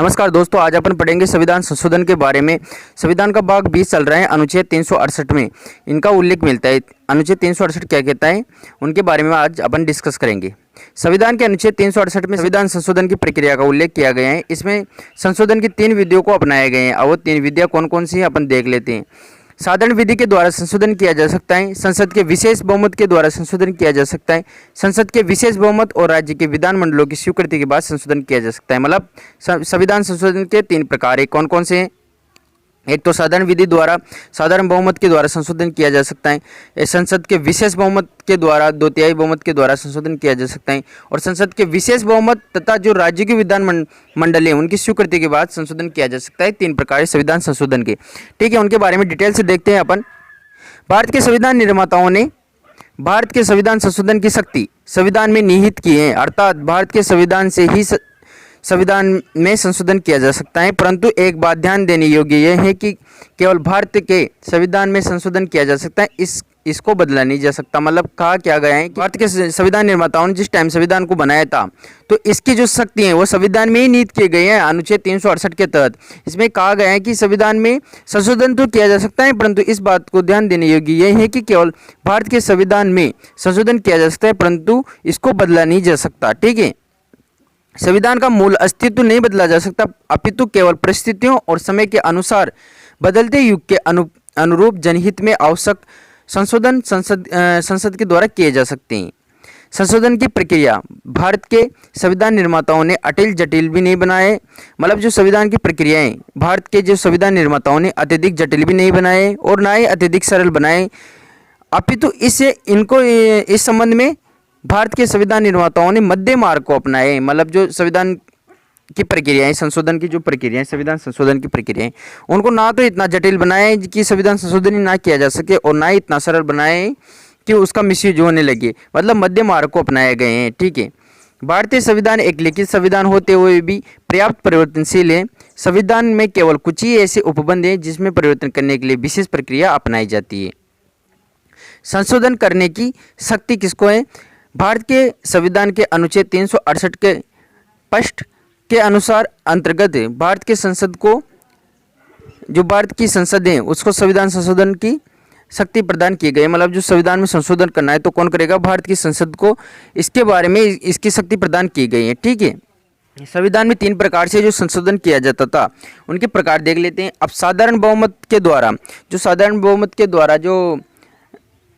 नमस्कार दोस्तों, आज अपन पढ़ेंगे संविधान संशोधन के बारे में। संविधान का भाग 20 चल रहा है। अनुच्छेद 368 में इनका उल्लेख मिलता है। अनुच्छेद 368 क्या कहता है, उनके बारे में आज अपन डिस्कस करेंगे। संविधान के अनुच्छेद 368 में संविधान संशोधन की प्रक्रिया का उल्लेख किया गया है। इसमें संशोधन की 3 विधियों को अपनाए गए हैं और वो 3 विधियाँ कौन कौन सी हैं अपन देख लेते हैं। साधारण विधि के द्वारा संशोधन किया जा सकता है। संसद के विशेष बहुमत के द्वारा संशोधन किया जा सकता है। संसद के विशेष बहुमत और राज्य के विधानमंडलों की स्वीकृति के बाद संशोधन किया जा सकता है। मतलब संविधान संशोधन के 3 प्रकार है। कौन कौन से हैं? एक तो साधारण विधि द्वारा साधारण बहुमत के द्वारा संशोधन किया जा सकता है। संसद के विशेष बहुमत के द्वारा 2/3 बहुमत के द्वारा संशोधन किया जा सकता है। और संसद के विशेष बहुमत तथा जो राज्य के विधान मंडल है उनकी स्वीकृति के बाद संशोधन किया जा सकता है। 3 प्रकार संविधान संशोधन के, ठीक है। उनके बारे में डिटेल से देखते हैं अपन। भारत के संविधान निर्माताओं ने भारत के संविधान संशोधन की शक्ति संविधान में निहित की है, अर्थात भारत के संविधान से ही संविधान में संशोधन किया जा सकता है। परंतु एक बात ध्यान देने योग्य यह है कि केवल भारत के संविधान में संशोधन किया जा सकता है, इसको बदला नहीं जा सकता। मतलब कहा क्या गया है कि भारत के संविधान निर्माताओं ने जिस टाइम संविधान को बनाया था तो इसकी जो शक्ति है वो संविधान में ही निहित किए गए हैं। अनुच्छेद 368 के तहत इसमें कहा गया है कि संविधान में संशोधन तो किया जा सकता है, परंतु इस बात को ध्यान देने योग्य यह है कि केवल भारत के संविधान में संशोधन किया जा सकता है, परंतु इसको बदला नहीं जा सकता, ठीक है। संविधान का मूल अस्तित्व नहीं बदला जा सकता, अपितु केवल परिस्थितियों और समय के अनुसार बदलते युग के अनुरूप जनहित में आवश्यक संशोधन संसद के द्वारा किए जा सकते हैं। संशोधन की प्रक्रिया भारत के संविधान निर्माताओं ने अटिल जटिल भी नहीं बनाए। मतलब जो संविधान की प्रक्रियाएं भारत के जो संविधान निर्माताओं ने अत्यधिक जटिल भी नहीं बनाए और ना ही अत्यधिक सरल बनाए, अपितु इस संबंध में भारत के संविधान निर्माताओं ने मध्य मार्ग को अपनाए। मतलब जो संविधान की प्रक्रियाएं, संशोधन की जो प्रक्रियाएं, संविधान संशोधन की प्रक्रियाएं, उनको ना तो इतना जटिल बनाए कि संविधान संशोधन ही ना किया जा सके और ना ही इतना सरल बनाए कि उसका मिसयूज होने लगे। मतलब मध्य मार्ग को अपनाए गए हैं, ठीक है। भारतीय संविधान एक लिखित संविधान होते हुए भी पर्याप्त परिवर्तनशील है। संविधान में केवल कुछ ही ऐसे उपबंध हैं जिसमें परिवर्तन करने के लिए विशेष प्रक्रिया अपनाई जाती है। संशोधन करने की शक्ति किसको है? भारत के संविधान के अनुच्छेद 368 के स्पष्ट के अनुसार अंतर्गत भारत के संसद को, जो भारत की संसद है उसको संविधान संशोधन की शक्ति प्रदान की गई। मतलब जो संविधान में संशोधन करना है तो कौन करेगा? भारत की संसद को इसके बारे में इसकी शक्ति प्रदान की गई है, ठीक है। संविधान में 3 प्रकार से जो संशोधन किया जाता था उनके प्रकार देख लेते हैं। अब साधारण बहुमत के द्वारा जो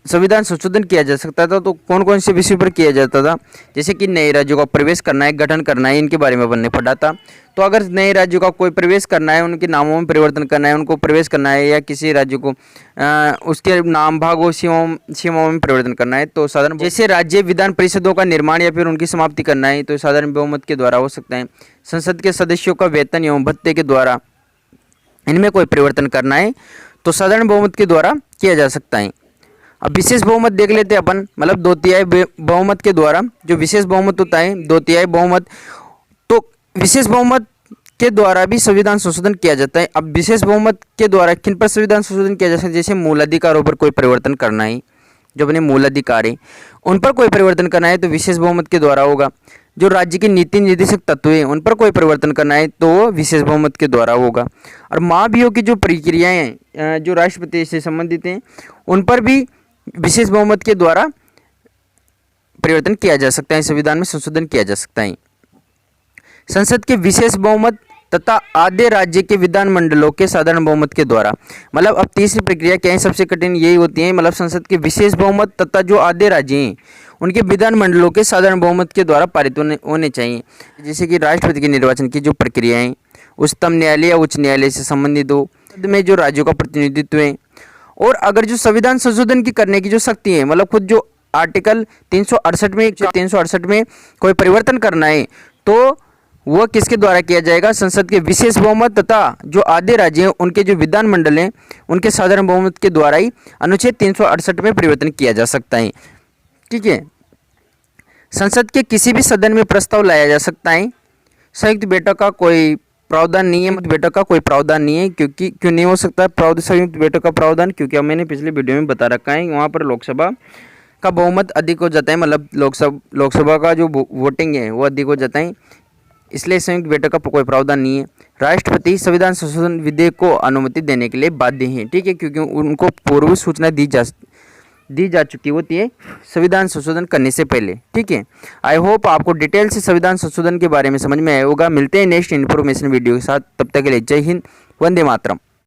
संविधान संशोधन किया जा सकता था तो कौन कौन से विषय पर किया जाता था? जैसे कि नए राज्यों का प्रवेश करना है, गठन करना है, इनके बारे में अपन ने पढ़ा था। तो अगर नए राज्यों का कोई प्रवेश करना है, उनके नामों में परिवर्तन करना है, उनको प्रवेश करना है, या किसी राज्य को उसके नाम भागों सीमाओं में परिवर्तन करना है तो साधारण, जैसे राज्य विधान परिषदों का निर्माण या फिर उनकी समाप्ति करना है तो साधारण बहुमत के द्वारा हो सकता है। संसद के सदस्यों का वेतन एवं भत्ते के द्वारा इनमें कोई परिवर्तन करना है तो साधारण बहुमत के द्वारा किया जा सकता है। अब विशेष बहुमत देख लेते हैं अपन। मतलब 2/3 बहुमत के द्वारा जो विशेष बहुमत होता है, 2/3 बहुमत, तो विशेष बहुमत के द्वारा भी संविधान संशोधन किया जाता है। अब विशेष बहुमत के द्वारा किन पर संविधान संशोधन किया जा सकता है? जैसे मूल अधिकारों पर कोई परिवर्तन करना है, जो अपने मूल अधिकार है उन पर कोई परिवर्तन करना है तो विशेष बहुमत के द्वारा होगा। जो राज्य के नीति निर्देशक तत्व है उन पर कोई परिवर्तन करना है तो वो विशेष बहुमत के द्वारा होगा। और महाभियोग की जो प्रक्रियाएँ जो राष्ट्रपति से संबंधित हैं उन पर भी विशेष बहुमत के द्वारा परिवर्तन किया जा सकता है, संविधान में संशोधन किया जा सकता है। संसद के विशेष बहुमत तथा आधे राज्य के विधानमंडलों के साधारण बहुमत के द्वारा। मतलब अब तीसरी प्रक्रिया क्या है? सबसे कठिन यही होती है। मतलब संसद के विशेष बहुमत तथा जो आधे राज्य हैं उनके विधानमंडलों के साधारण बहुमत के द्वारा पारित होने चाहिए। जैसे कि राष्ट्रपति के निर्वाचन की जो प्रक्रिया है, उच्चतम न्यायालय या उच्च न्यायालय से संबंधित हो, में जो राज्यों का प्रतिनिधित्व है। और अगर जो संविधान संशोधन की करने की जो शक्ति है, मतलब खुद जो आर्टिकल 368 में कोई परिवर्तन करना है तो वो किसके द्वारा किया जाएगा? संसद के विशेष बहुमत तथा जो आधे राज्य हैं उनके जो विधानमंडल हैं उनके साधारण बहुमत के द्वारा ही अनुच्छेद 368 में परिवर्तन किया जा सकता है, ठीक है। संसद के किसी भी सदन में प्रस्ताव लाया जा सकता है। संयुक्त बैठक का कोई प्रावधान नहीं है, बैठक का कोई प्रावधान नहीं है। क्यों नहीं हो सकता संयुक्त बैठक का प्रावधान? क्योंकि अब मैंने पिछले वीडियो में बता रखा है वहाँ पर लोकसभा का बहुमत अधिक हो जाता है। मतलब लोकसभा का जो वोटिंग है वो अधिक हो जाता है। इसलिए संयुक्त बैठक का कोई प्रावधान नहीं है। राष्ट्रपति संविधान संशोधन विधेयक को अनुमति देने के लिए बाध्य हैं, ठीक है, क्योंकि उनको पूर्व सूचना दी जा चुकी होती है संविधान संशोधन करने से पहले, ठीक है। आई होप आपको डिटेल से संविधान संशोधन के बारे में समझ में आया होगा। मिलते हैं नेक्स्ट इन्फॉर्मेशन वीडियो के साथ, तब तक के लिए जय हिंद, वंदे मातरम।